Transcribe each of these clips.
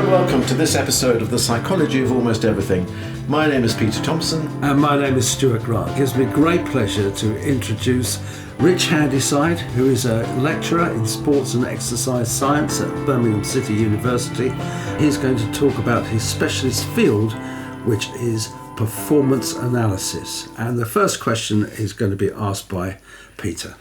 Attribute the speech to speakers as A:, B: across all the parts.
A: and welcome to this episode of The Psychology of Almost Everything. My name is Peter Thompson.
B: And my name is Stuart Grant. It gives me great pleasure to introduce Rich Handyside, who is a lecturer in sports and exercise science at Birmingham City University. He's going to talk about his specialist field, which is performance analysis. And the first question is going to be asked by Peter.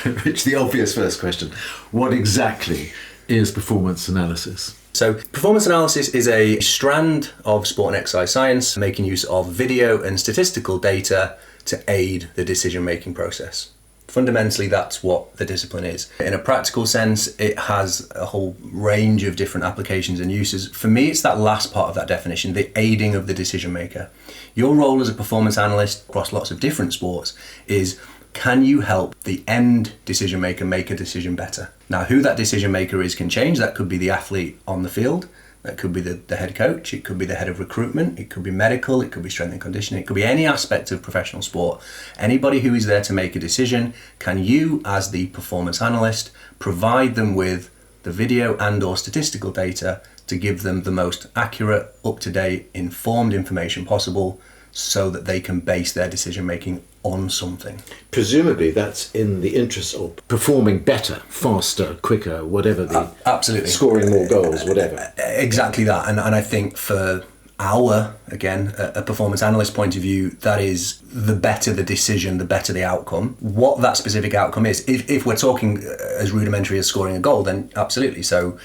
A: Rich, the obvious first question. What exactly is performance analysis?
C: So performance analysis is a strand of sport and exercise science making use of video and statistical data to aid the decision-making process. Fundamentally, that's what the discipline is. In a practical sense, it has a whole range of different applications and uses. For me, it's that last part of that definition, the aiding of the decision maker. Your role as a performance analyst across lots of different sports is, can you help the end decision maker make a decision better? Now, who that decision maker is can change. That could be the athlete on the field. That could be the head coach. It could be the head of recruitment. It could be medical. It could be strength and conditioning. It could be any aspect of professional sport. Anybody who is there to make a decision, can you, as the performance analyst, provide them with the video and or statistical data to give them the most accurate, up-to-date, informed information possible so that they can base their decision-making on something.
A: Presumably that's in the interest of performing better, faster, quicker, whatever the...
C: Absolutely.
A: Scoring more goals, whatever.
C: Exactly that. And I think for a performance analyst point of view, that is the better the decision, the better the outcome. What that specific outcome is, if we're talking as rudimentary as scoring a goal, then absolutely. So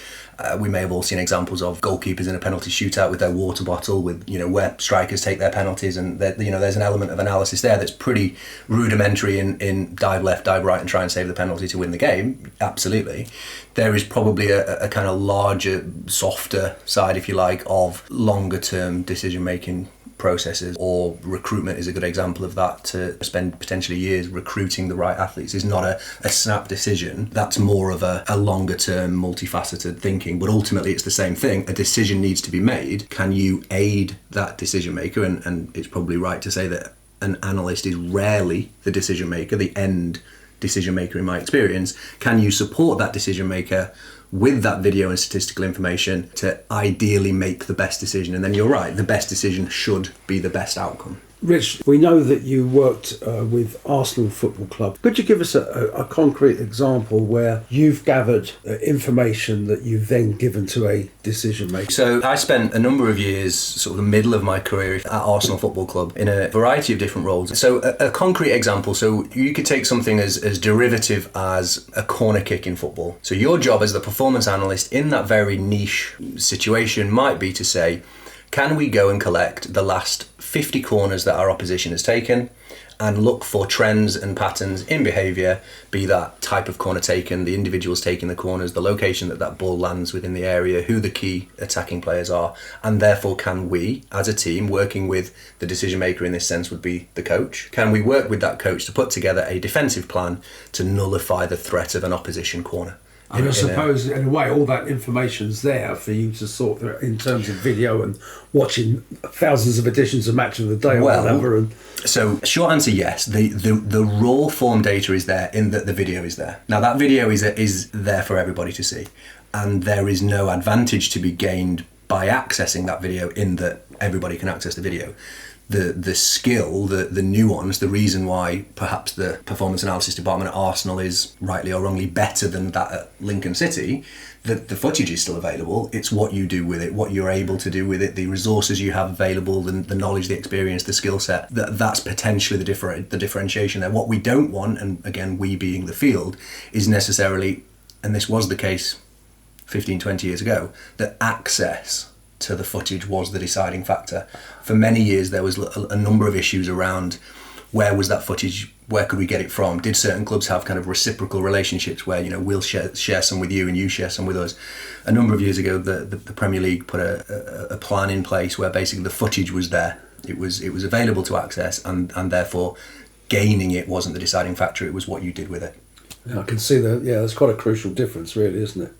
C: we may have all seen examples of goalkeepers in a penalty shootout with their water bottle, with where strikers take their penalties, and there's an element of analysis there that's pretty rudimentary in dive left, dive right, and try and save the penalty to win the game. Absolutely. There is probably a kind of larger, softer side, if you like, of longer term decision making processes, or recruitment is a good example of that. To spend potentially years recruiting the right athletes is not a snap decision. That's more of a longer term, multifaceted thinking, but ultimately it's the same thing. A decision needs to be made. Can you aid that decision maker? And it's probably right to say that an analyst is rarely the decision maker, the end decision maker in my experience. Can you support that decision maker with that video and statistical information to ideally make the best decision? And then you're right, the best decision should be the best outcome.
B: Rich, we know that you worked with Arsenal Football Club. Could you give us a concrete example where you've gathered information that you've then given to a decision maker?
C: So I spent a number of years, sort of the middle of my career at Arsenal Football Club, in a variety of different roles. So a concrete example, so you could take something as derivative as a corner kick in football. So your job as the performance analyst in that very niche situation might be to say, can we go and collect the last 50 corners that our opposition has taken and look for trends and patterns in behaviour, be that type of corner taken, the individuals taking the corners, the location that ball lands within the area, who the key attacking players are, and therefore can we, as a team, working with the decision maker in this sense would be the coach, can we work with that coach to put together a defensive plan to nullify the threat of an opposition corner?
B: And I suppose, in a way, all that information's there for you to sort through in terms of video and watching thousands of editions of Match of the Day or whatever.
C: So, short answer, yes. The raw form data is there in that the video is there. Now, that video is there for everybody to see. And there is no advantage to be gained by accessing that video in that everybody can access the video. The skill, the nuance, the reason why perhaps the performance analysis department at Arsenal is rightly or wrongly better than that at Lincoln City, the footage is still available. It's what you do with it, what you're able to do with it, the resources you have available, the knowledge, the experience, the skill set. That's potentially the differentiation there. What we don't want, and again, we being the field, is necessarily, and this was the case 15, 20 years ago, that access to the footage was the deciding factor. For many years there was a number of issues around where was that footage, where could we get it from? Did certain clubs have kind of reciprocal relationships where we'll share some with you and you share some with us? A number of years ago the Premier League put a plan in place where basically the footage was there. It was available to access, and therefore gaining it wasn't the deciding factor, it was what you did with it.
B: Yeah, I can see that. Yeah, that's quite a crucial difference really, isn't it?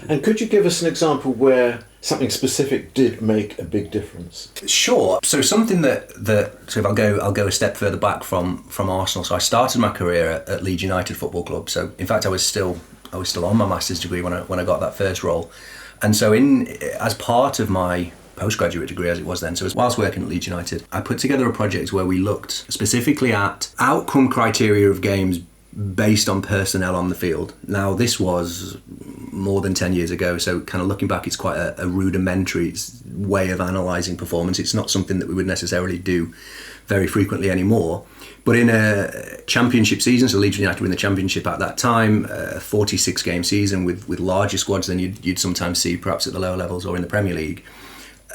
A: And could you give us an example where something specific did make a big difference? Sure.
C: So something so if I'll go a step further back from Arsenal. So I started my career at Leeds United Football Club. So in fact I was still on my master's degree when I got that first role. And so as part of my postgraduate degree, as it was then, so whilst working at Leeds United, I put together a project where we looked specifically at outcome criteria of games based on personnel on the field. Now, this was more than 10 years ago, so kind of looking back, it's quite a rudimentary way of analysing performance. It's not something that we would necessarily do very frequently anymore. But in a championship season, so Leeds United were in the championship at that time, a 46-game season with larger squads than you'd sometimes see perhaps at the lower levels or in the Premier League,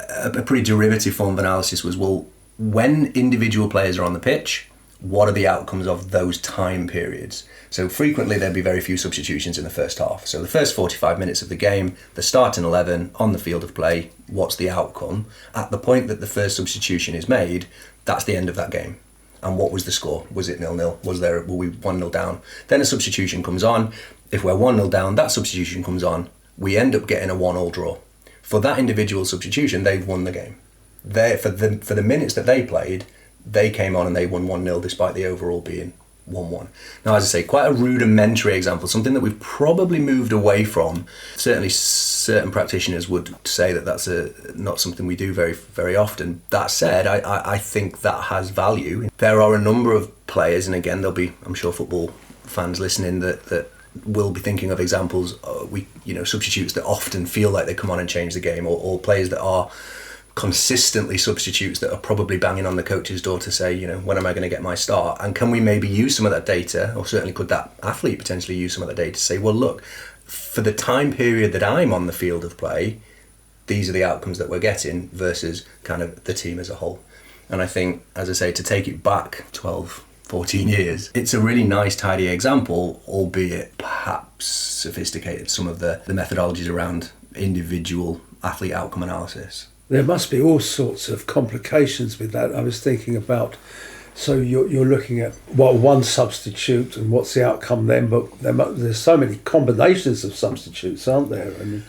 C: a pretty derivative form of analysis was, well, when individual players are on the pitch, what are the outcomes of those time periods? So frequently there'd be very few substitutions in the first half. So the first 45 minutes of the game, the starting 11 on the field of play, what's the outcome? At the point that the first substitution is made, that's the end of that game. And what was the score? Was it 0-0? Were we 1-0 down? Then a substitution comes on. If we're 1-0 down, that substitution comes on. We end up getting a 1-1 draw. For that individual substitution, they've won the game. For the minutes that they played, they came on and they won 1-0 despite the overall being 1-1. Now, as I say, quite a rudimentary example, something that we've probably moved away from. Certainly certain practitioners would say that that's not something we do very, very often. That said, I think that has value. There are a number of players, and again, there'll be, I'm sure, football fans listening that will be thinking of examples, substitutes that often feel like they come on and change the game, or players that are consistently substitutes that are probably banging on the coach's door to say, when am I going to get my start? And can we maybe use some of that data, or certainly could that athlete potentially use some of that data to say, well, look, for the time period that I'm on the field of play, these are the outcomes that we're getting versus kind of the team as a whole. And I think, as I say, to take it back 12, 14 years, it's a really nice, tidy example, albeit perhaps sophisticated, some of the methodologies around individual athlete outcome analysis.
B: There must be all sorts of complications with that. I was thinking about, so you're looking at one substitute and what's the outcome then, but there's so many combinations of substitutes, aren't there? And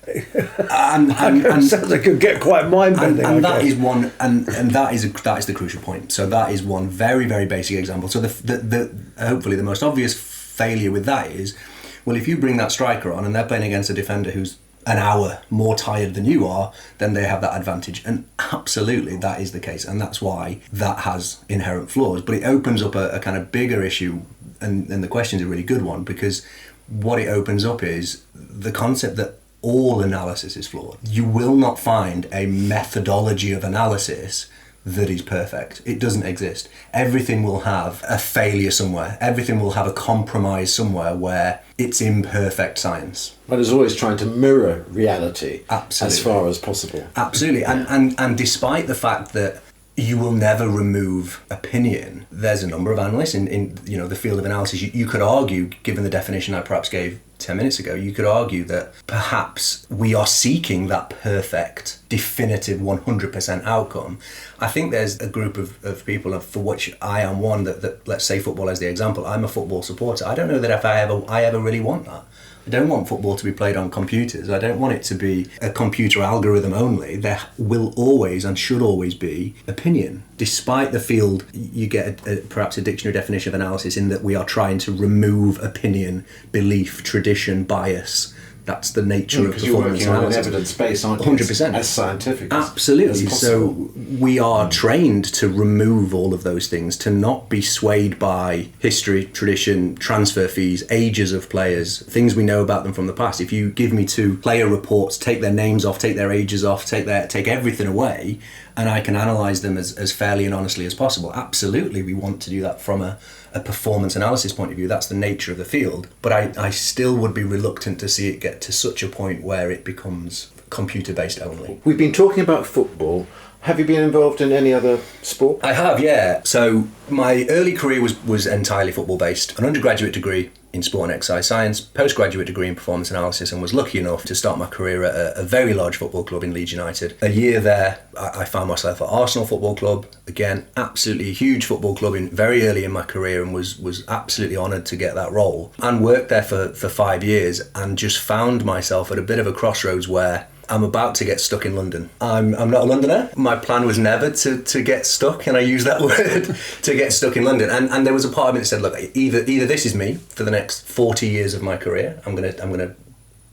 B: it sounds like it could get quite mind-bending.
C: And that is one, and that is the crucial point. So that is one very, very basic example. So the hopefully the most obvious failure with that is, well, if you bring that striker on and they're playing against a defender who's an hour more tired than you are, then they have that advantage. And absolutely that is the case, and that's why that has inherent flaws. But it opens up a kind of bigger issue, and the question's a really good one, because what it opens up is the concept that all analysis is flawed. You will not find a methodology of analysis that is perfect. It doesn't exist. Everything will have a failure somewhere. Everything will have a compromise somewhere where it's imperfect science.
A: But it's always trying to mirror reality.
C: Absolutely.
A: As far as possible.
C: Absolutely. And despite the fact that you will never remove opinion, there's a number of analysts in the field of analysis. You could argue, given the definition I perhaps gave 10 minutes ago, you could argue that perhaps we are seeking that perfect, definitive 100% outcome. I think there's a group of people, for which I am one, that let's say football as the example. I'm a football supporter. I don't know that if I ever really want that. I don't want football to be played on computers. I don't want it to be a computer algorithm only. There will always and should always be opinion. Despite the field, you get perhaps a dictionary definition of analysis in that we are trying to remove opinion, belief, tradition, bias. That's the nature of performance analysis.
A: Because you're working on an evidence base, aren't you?
C: 100%.
A: As scientific
C: Absolutely.
A: as possible.
C: So we are trained to remove all of those things, to not be swayed by history, tradition, transfer fees, ages of players, things we know about them from the past. If you give me 2 player reports, take their names off, take their ages off, take everything away, and I can analyse them as fairly and honestly as possible. Absolutely, we want to do that from a performance analysis point of view. That's the nature of the field. But I still would be reluctant to see it get to such a point where it becomes computer-based only.
A: We've been talking about football. Have you been involved in any other sport?
C: I have, yeah. So my early career was entirely football-based. An undergraduate degree in sport and exercise science, postgraduate degree in performance analysis, and was lucky enough to start my career at a very large football club in Leeds United. A year there, I found myself at Arsenal Football Club. Again, absolutely huge football club very early in my career, and was absolutely honoured to get that role. And worked there for 5 years, and just found myself at a bit of a crossroads where I'm about to get stuck in London. I'm not a Londoner. My plan was never to get stuck, and I use that word, to get stuck in London. And there was a part of me that said, look, either this is me for the next 40 years of my career. I'm gonna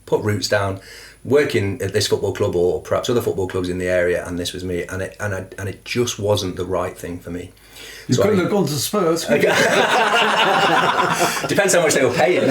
C: put roots down, working at this football club or perhaps other football clubs in the area, and this was me, and it just wasn't the right thing for me.
B: You couldn't have gone to Spurs.
C: Depends how much they were paying.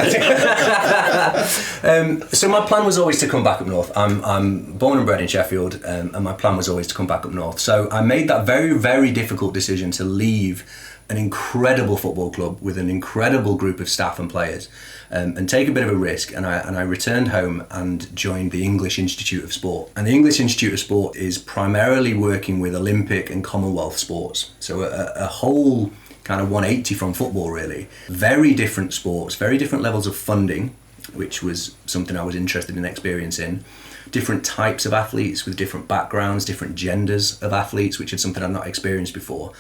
C: So my plan was always to come back up north. I'm born and bred in Sheffield, and my plan was always to come back up north. So I made that very, very difficult decision to leave an incredible football club with an incredible group of staff and players, and take a bit of a risk. And I returned home and joined the English Institute of Sport. And the English Institute of Sport is primarily working with Olympic and Commonwealth sports. So a whole kind of 180 from football, really. Very different sports, very different levels of funding, which was something I was interested in experiencing. Different types of athletes with different backgrounds, different genders of athletes, which is something I've not experienced before.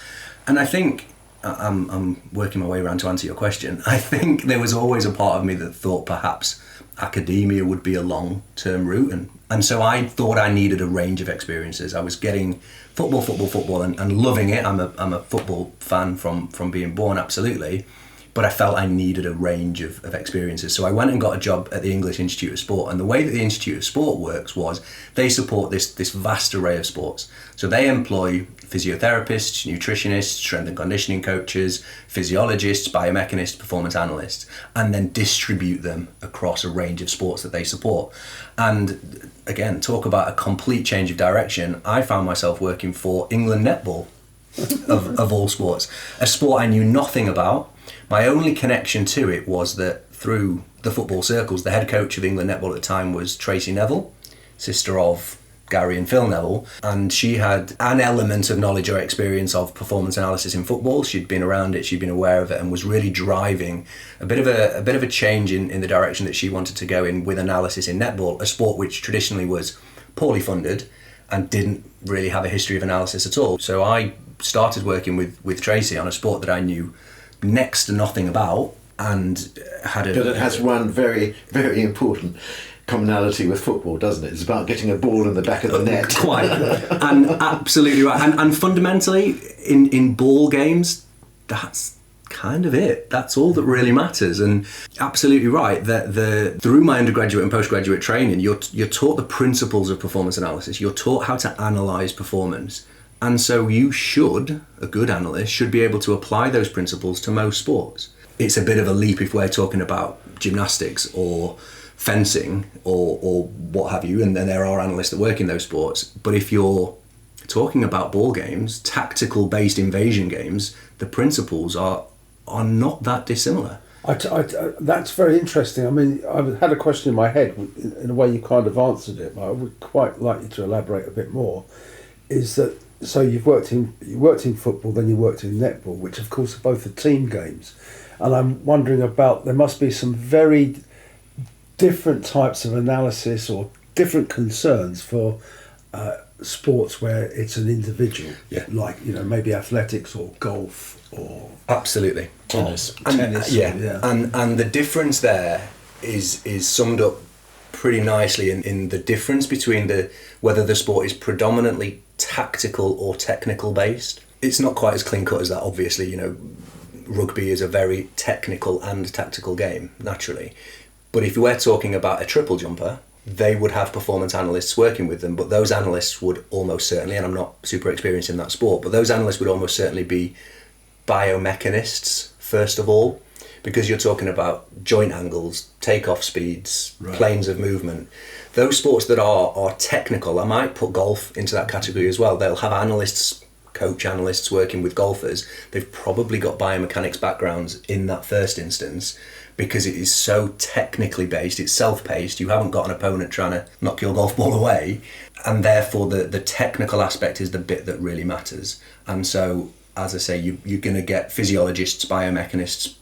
C: And I think I'm working my way around to answer your question. I think there was always a part of me that thought perhaps academia would be a long-term route, and so I thought I needed a range of experiences. I was getting football, and loving it. I'm a football fan from being born, absolutely. But I felt I needed a range of experiences. So I went and got a job at the English Institute of Sport. And the way that the Institute of Sport works was they support this vast array of sports. So they employ physiotherapists, nutritionists, strength and conditioning coaches, physiologists, biomechanists, performance analysts, and then distribute them across a range of sports that they support. And again, talk about a complete change of direction. I found myself working for England netball, of all sports, a sport I knew nothing about. My only connection to it was that through the football circles, the head coach of England netball at the time was Tracy Neville, sister of Gary and Phil Neville, and she had an element of knowledge or experience of performance analysis in football. She'd been around it, she'd been aware of it, and was really driving a bit of a change in the direction that she wanted to go in with analysis in netball, a sport which traditionally was poorly funded and didn't really have a history of analysis at all. So I started working with Tracy on a sport that I knew next to nothing about, and had a...
A: But it has one very, very important commonality with football, doesn't it? It's about getting a ball in the back of the net.
C: Quite. And absolutely right. And fundamentally, in ball games, that's kind of it. That's all that really matters. And absolutely right, that through my undergraduate and postgraduate training, you're taught the principles of performance analysis. You're taught how to analyse performance. And so a good analyst should be able to apply those principles to most sports. It's a bit of a leap if we're talking about gymnastics or fencing or what have you, and then there are analysts that work in those sports. But if you're talking about ball games, tactical based invasion games, the principles are not that dissimilar.
B: That's very interesting. I mean, I had a question in my head, in a way you kind of answered it, but I would quite like you to elaborate a bit more. Is that, so you worked in football, then you worked in netball, which of course are both the team games, and I'm wondering about, there must be some very different types of analysis or different concerns for sports where it's an individual, like maybe athletics or golf or
C: absolutely
A: tennis.
C: And the difference there is summed up pretty nicely in the difference between whether the sport is predominantly tactical or technical based. It's not quite as clean cut as that, obviously. Rugby is a very technical and tactical game, naturally. But if we're talking about a triple jumper, they would have performance analysts working with them, but those analysts would almost certainly, and I'm not super experienced in that sport, but those analysts would almost certainly be biomechanists, first of all, because you're talking about joint angles, takeoff speeds, right, planes of movement. Those sports that are technical, I might put golf into that category as well. They'll have analysts, coach analysts working with golfers. They've probably got biomechanics backgrounds in that first instance, because it is so technically based, it's self-paced, you haven't got an opponent trying to knock your golf ball away, and therefore the technical aspect is the bit that really matters. And so, as I say, you're going to get physiologists, biomechanists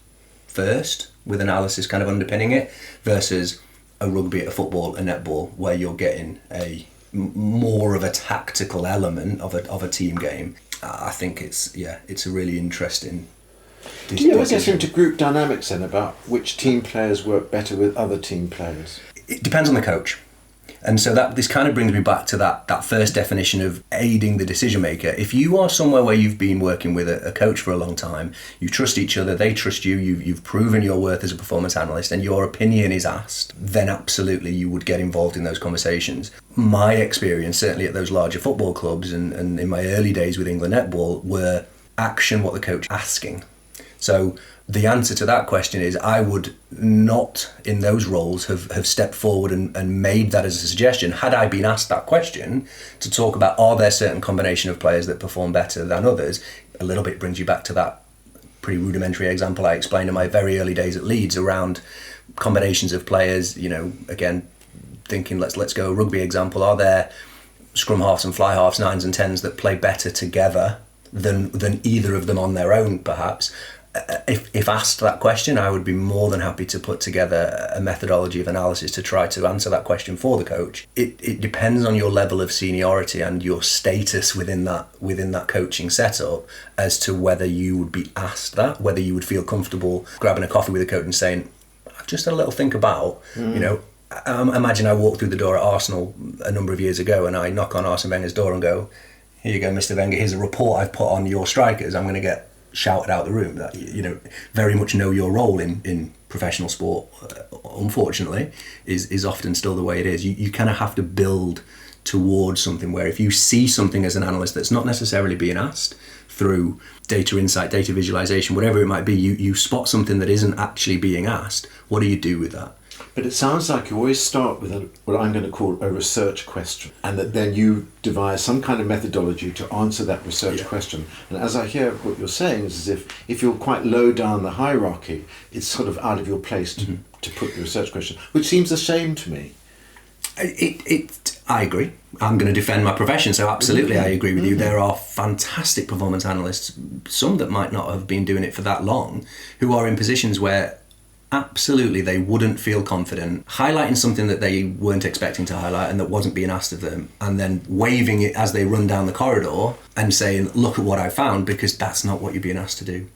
C: first, with analysis kind of underpinning it, versus a rugby, a football, a netball, where you're getting a more of a tactical element of a team game. I think it's a really interesting...
A: Do you ever get into group dynamics then about which team players work better with other team players?
C: It depends on the coach. And so this kind of brings me back to that first definition of aiding the decision maker. If you are somewhere where you've been working with a coach for a long time, you trust each other, they trust you, you've proven your worth as a performance analyst, and your opinion is asked, then absolutely you would get involved in those conversations. My experience, certainly at those larger football clubs and in my early days with England netball, were action what the coach is asking. So the answer to that question is I would not, in those roles, have stepped forward and made that as a suggestion. Had I been asked that question to talk about, are there certain combination of players that perform better than others, a little bit brings you back to that pretty rudimentary example I explained in my very early days at Leeds around combinations of players, again, thinking let's go a rugby example. Are there scrum halves and fly halves, 9s and 10s that play better together than either of them on their own, perhaps? If asked that question, I would be more than happy to put together a methodology of analysis to try to answer that question for the coach. It depends on your level of seniority and your status within that coaching setup as to whether you would be asked that, whether you would feel comfortable grabbing a coffee with a coach and saying, I've just had a little think about, imagine I walk through the door at Arsenal a number of years ago and I knock on Arsene Wenger's door and go, here you go, Mr. Wenger, here's a report I've put on your strikers. I'm going to get shouted out the room. That very much know your role in professional sport, unfortunately, is often still the way it is. You kind of have to build towards something where if you see something as an analyst that's not necessarily being asked through data insight, data visualization, whatever it might be, you spot something that isn't actually being asked, what do you do with that?
A: But it sounds like you always start with what I'm going to call a research question, and that then you devise some kind of methodology to answer that research question. And as I hear what you're saying, is as if you're quite low down the hierarchy, it's sort of out of your place to put the research question, which seems a shame to me.
C: I agree. I'm going to defend my profession, so absolutely I agree with you. There are fantastic performance analysts, some that might not have been doing it for that long, who are in positions where absolutely they wouldn't feel confident highlighting something that they weren't expecting to highlight and that wasn't being asked of them, and then waving it as they run down the corridor and saying, look at what I found, because that's not what you're being asked to do.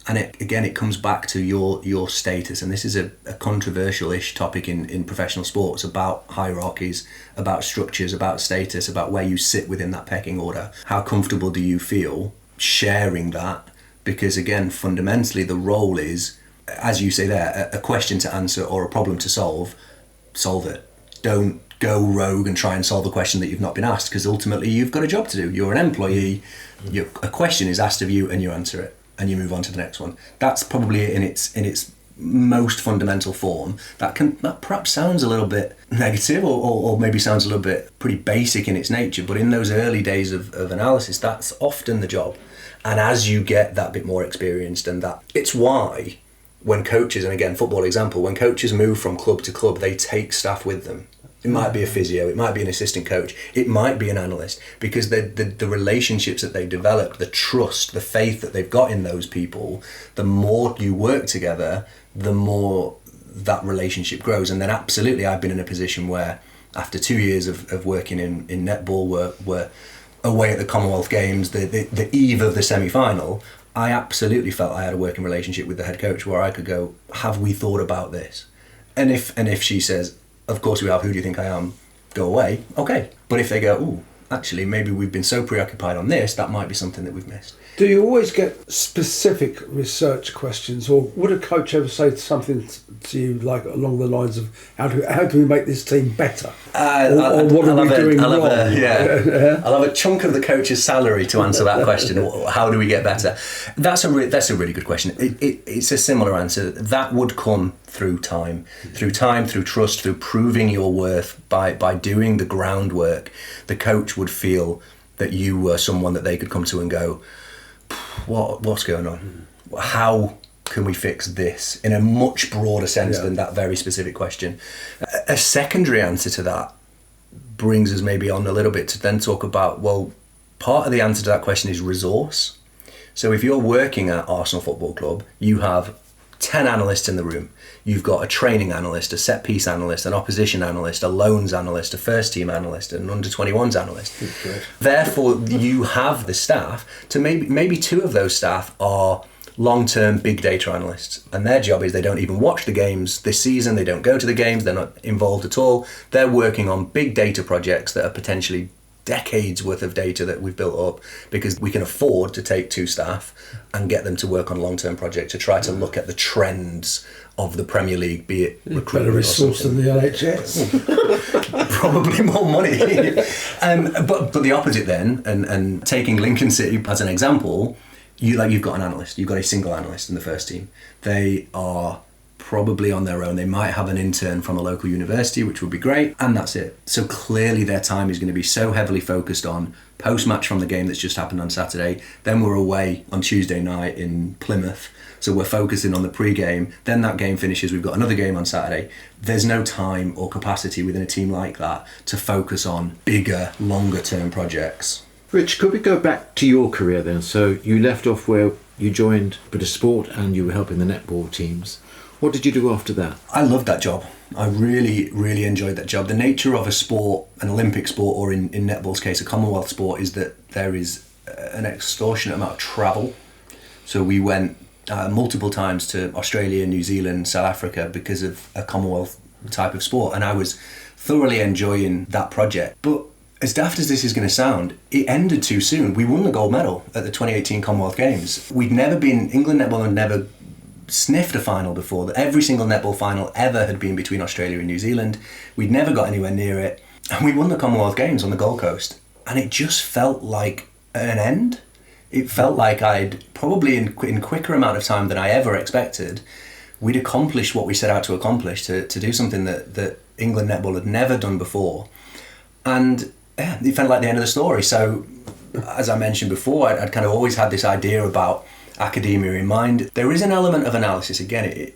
C: And it comes back to your status, and this is a controversial-ish topic in professional sports, about hierarchies, about structures, about status, about where you sit within that pecking order. How comfortable do you feel sharing that? Because again, fundamentally the role is, as you say there, a question to answer or a problem to solve it. Don't go rogue and try and solve a question that you've not been asked, because ultimately you've got a job to do. You're an employee, a question is asked of you and you answer it and you move on to the next one. That's probably in its most fundamental form. That perhaps sounds a little bit negative or maybe sounds a little bit pretty basic in its nature, but in those early days of analysis, that's often the job. And as you get that bit more experienced, and that it's why when coaches, and again, football example, when coaches move from club to club, they take staff with them. It might be a physio, it might be an assistant coach, it might be an analyst, because the relationships that they've developed, the trust, the faith that they've got in those people, the more you work together, the more that relationship grows. And then absolutely, I've been in a position where after 2 years of working in netball, we're away at the Commonwealth Games, the eve of the semi-final, I absolutely felt I had a working relationship with the head coach where I could go, have we thought about this? And if she says, of course we have, who do you think I am? Go away. Okay. But if they go, ooh, actually, maybe we've been so preoccupied on this, that might be something that we've missed.
B: Do you always get specific research questions, or would a coach ever say something to you like along the lines of how do we make this team better? Or what are we doing wrong?
C: I'll have a chunk of the coach's salary to answer that question. How do we get better? That's a really good question. It's a similar answer. That would come through time, through trust, through proving your worth by doing the groundwork. The coach would feel that you were someone that they could come to and go, what's going on? How can we fix this, in a much broader sense than that very specific question? A secondary answer to that brings us maybe on a little bit to then talk about, well, part of the answer to that question is resource. So if you're working at Arsenal Football Club, you have 10 analysts in the room. You've got a training analyst, a set piece analyst, an opposition analyst, a loans analyst, a first team analyst, an under 21s analyst.
B: Good.
C: Therefore, you have the staff to maybe two of those staff are long-term big data analysts, and their job is they don't even watch the games this season, they don't go to the games, they're not involved at all. They're working on big data projects that are potentially decades worth of data that we've built up, because we can afford to take two staff and get them to work on long-term projects to try to look at the trends of the Premier League, be it recruitment
B: better resource than the NHS.
C: Probably more money. But the opposite then, and taking Lincoln City as an example, you've got an analyst, you've got a single analyst in the first team. They are probably on their own. They might have an intern from a local university, which would be great, and that's it. So clearly their time is going to be so heavily focused on post-match from the game that's just happened on Saturday. Then we're away on Tuesday night in Plymouth, so we're focusing on the pre-game. Then that game finishes, we've got another game on Saturday. There's no time or capacity within a team like that to focus on bigger, longer-term projects.
A: Rich, could we go back to your career then? So you left off where you joined British Sport and you were helping the netball teams. What did you do after that?
C: I loved that job. I really, really enjoyed that job. The nature of a sport, an Olympic sport, or in netball's case, a Commonwealth sport, is that there is an extortionate amount of travel. So we went multiple times to Australia, New Zealand, South Africa because of a Commonwealth type of sport, and I was thoroughly enjoying that project. But as daft as this is going to sound, it ended too soon. We won the gold medal at the 2018 Commonwealth Games. England netball had never sniffed a final before. That every single netball final ever had been between Australia and New Zealand. We'd never got anywhere near it, and we won the Commonwealth Games on the Gold Coast, and it just felt like an end. It felt like I'd probably in quicker amount of time than I ever expected, we'd accomplished what we set out to accomplish, to do something that England netball had never done before, and yeah, it felt like the end of the story. So as I mentioned before, I'd kind of always had this idea about academia in mind. There is an element of analysis, again,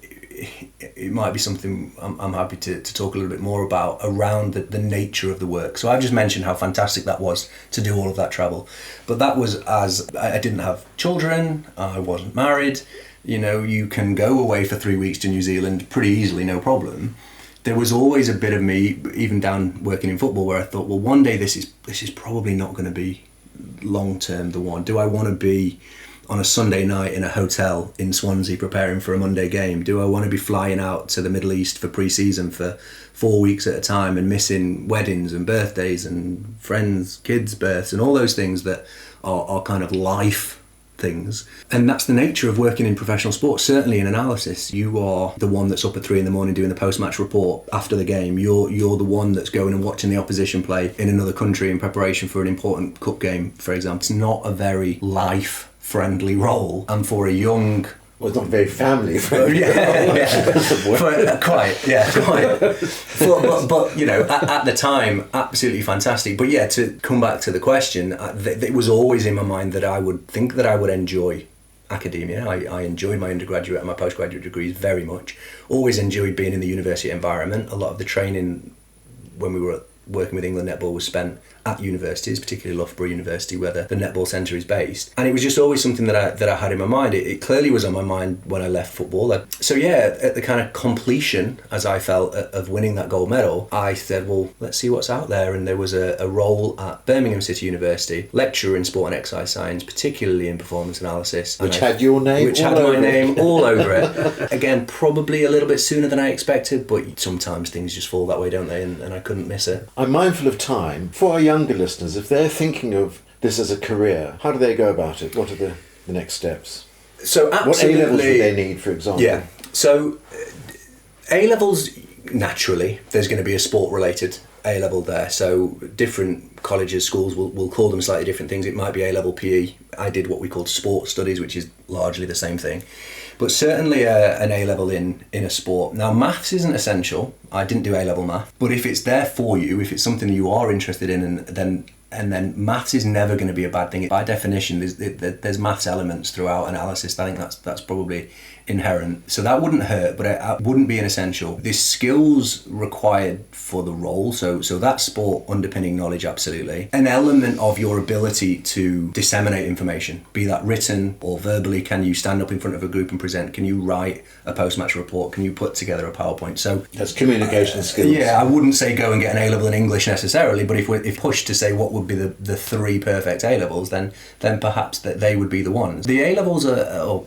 C: it might be something I'm happy to talk a little bit more about around the nature of the work. So I've just mentioned how fantastic that was to do all of that travel, but that was as I didn't have children, I wasn't married. You can go away for 3 weeks to New Zealand pretty easily, no problem. There was always a bit of me, even down working in football, where I thought, well, one day this is probably not going to be long term the one. Do I want to be on a Sunday night in a hotel in Swansea preparing for a Monday game? Do I want to be flying out to the Middle East for pre-season for 4 weeks at a time and missing weddings and birthdays and friends, kids' births and all those things that are kind of life things? And that's the nature of working in professional sports. Certainly in analysis, you are the one that's up at 3 a.m. doing the post-match report after the game. You're the one that's going and watching the opposition play in another country in preparation for an important cup game, for example. It's not a very life-friendly role, and for a young...
A: Well, it's not very family friendly.
C: Quite. But at the time, absolutely fantastic. But yeah, to come back to the question, it was always in my mind that I would think that I would enjoy academia. I enjoyed my undergraduate and my postgraduate degrees very much. Always enjoyed being in the university environment. A lot of the training when we were working with England netball was spent at universities, particularly Loughborough University, where the netball centre is based. And it was just always something that I had in my mind. It clearly was on my mind when I left football. So yeah, at the kind of completion, as I felt, of winning that gold medal, I said, well, let's see what's out there. And there was a role at Birmingham City University, lecturer in sport and exercise science, particularly in performance analysis.
A: Which had your name
C: Which had my name all over it. Again, probably a little bit sooner than I expected, but sometimes things just fall that way, don't they? And I couldn't miss it.
A: I'm mindful of time. For our younger listeners, if they're thinking of this as a career, how do they go about it? What are the next steps?
C: So absolutely,
A: what A-levels would they need, for example?
C: Yeah. So A-levels, naturally, there's going to be a sport-related A-level there. So different colleges, schools will call them slightly different things. It might be A-level PE. I did what we called sport studies, which is largely the same thing. But certainly an A-level in a sport. Now, maths isn't essential. I didn't do A-level math. But if it's there for you, if it's something you are interested in, then And then maths is never going to be a bad thing. By definition, there's maths elements throughout analysis. I think that's probably inherent. So that wouldn't hurt, but it wouldn't be an essential. The skills required for the role, so that sport underpinning knowledge, absolutely. An element of your ability to disseminate information, be that written or verbally. Can you stand up in front of a group and present? Can you write a post-match report? Can you put together a PowerPoint? So
A: that's communication skills.
C: Yeah, I wouldn't say go and get an A-level in English necessarily, but if pushed to say what would be the 3 perfect A-levels, then perhaps that they would be the ones. The A-levels or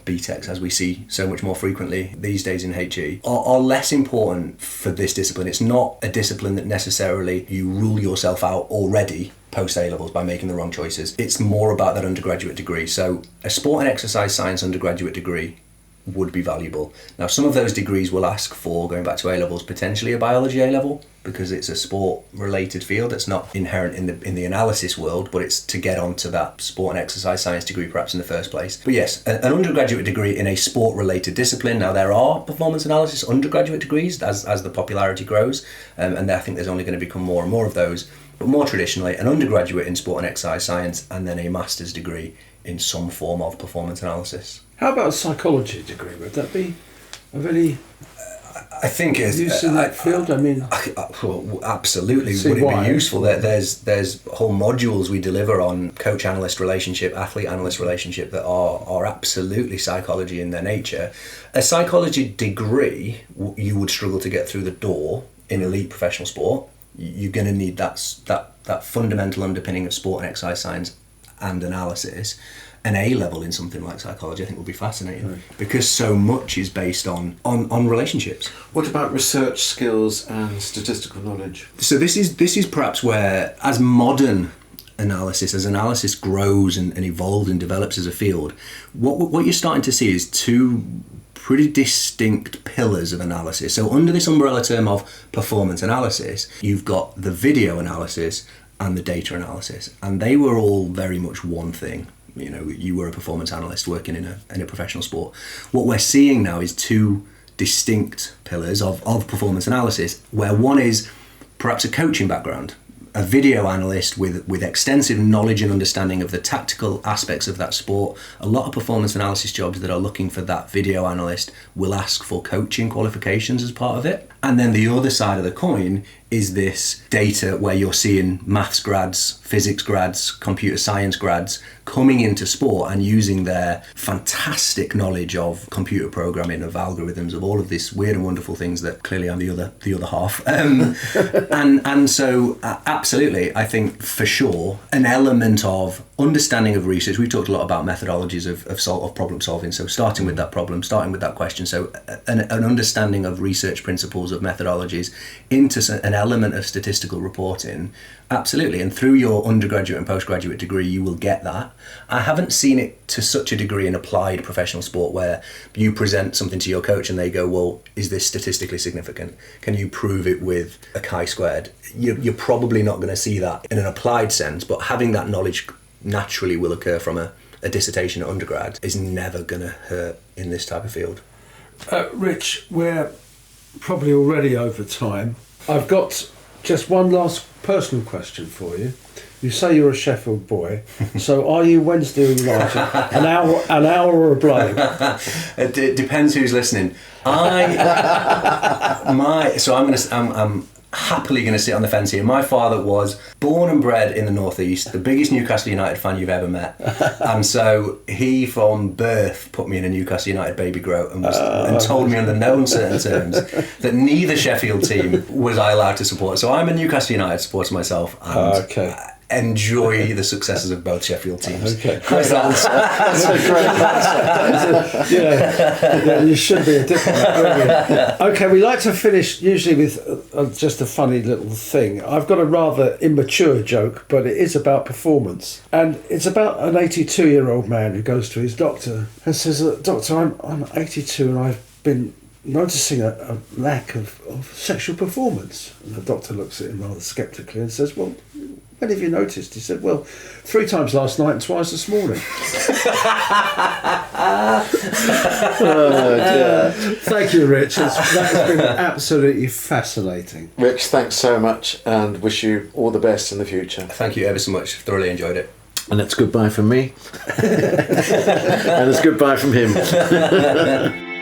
C: BTECs, as we see so much more frequently these days in HE, are less important for this discipline. It's not a discipline that necessarily you rule yourself out already post A-levels by making the wrong choices. It's more about that undergraduate degree. So a sport and exercise science undergraduate degree would be valuable. Now, some of those degrees will ask for, going back to A-levels, potentially a biology A-level, because it's a sport-related field that's not inherent in the analysis world, but it's to get onto that sport and exercise science degree perhaps in the first place. But yes, an undergraduate degree in a sport-related discipline. Now, there are performance analysis undergraduate degrees as the popularity grows, and I think there's only going to become more and more of those. But more traditionally, an undergraduate in sport and exercise science, and then a master's degree in some form of performance analysis.
B: How about a psychology degree? Would that be of any
C: I think it's
B: use in that field? I mean,
C: well, absolutely.
B: See
C: Would it
B: why?
C: be useful? There's whole modules we deliver on coach analyst relationship, athlete analyst relationship that are absolutely psychology in their nature. A psychology degree, you would struggle to get through the door in elite professional sport. You're going to need that fundamental underpinning of sport and exercise science and analysis. An A-level in something like psychology, I think, would be fascinating because so much is based on relationships.
A: What about research skills and statistical knowledge?
C: So this is perhaps where, as modern analysis, as analysis grows and evolves and develops as a field, what you're starting to see is 2 pretty distinct pillars of analysis. So under this umbrella term of performance analysis, you've got the video analysis and the data analysis, and they were all very much one thing. You know, you were a performance analyst working in a professional sport. What we're seeing now is 2 distinct pillars of performance analysis, where one is perhaps a coaching background, a video analyst with extensive knowledge and understanding of the tactical aspects of that sport. A lot of performance analysis jobs that are looking for that video analyst will ask for coaching qualifications as part of it. And then the other side of the coin is this data where you're seeing maths grads, physics grads, computer science grads coming into sport and using their fantastic knowledge of computer programming, of algorithms, of all of these weird and wonderful things that clearly I'm the other half. And so absolutely, I think for sure an element of understanding of research. We've talked a lot about methodologies of problem solving. So starting with that problem, starting with that question. So an understanding of research principles, of methodologies, into an element of statistical reporting. Absolutely. And through your undergraduate and postgraduate degree, you will get that. I haven't seen it to such a degree in applied professional sport where you present something to your coach and they go, well, is this statistically significant? Can you prove it with a chi-squared? You're probably not going to see that in an applied sense, but having that knowledge naturally will occur from a dissertation at undergrad is never going to hurt in this type of field.
B: Rich, we're probably already over time. I've got just one last personal question for you. You say you're a Sheffield boy, so are you Wednesday night an hour or a bloke?
C: It depends who's listening. I'm happily going to sit on the fence here. My father was born and bred in the northeast, the biggest Newcastle United fan you've ever met, and so he from birth put me in a Newcastle United baby grow and told me under no uncertain terms that neither Sheffield team was I allowed to support. So I'm a Newcastle United supporter myself, and enjoy the successes of both Sheffield teams.
B: Okay, great answer. That's a great answer. Yeah, you should be a diplomat. Okay, we like to finish usually with just a funny little thing. I've got a rather immature joke, but it is about performance, and it's about an 82-year-old man who goes to his doctor and says, "Doctor, I'm 82 and I've been noticing a lack of sexual performance." And the doctor looks at him rather sceptically and says, "Well, when have you noticed? He said, well, 3 times last night and twice this morning. Thank you, Rich. That has been absolutely fascinating.
A: Rich, thanks so much, and wish you all the best in the future.
C: Thank you ever so much. Thoroughly enjoyed it.
A: And it's goodbye from me. And it's goodbye from him.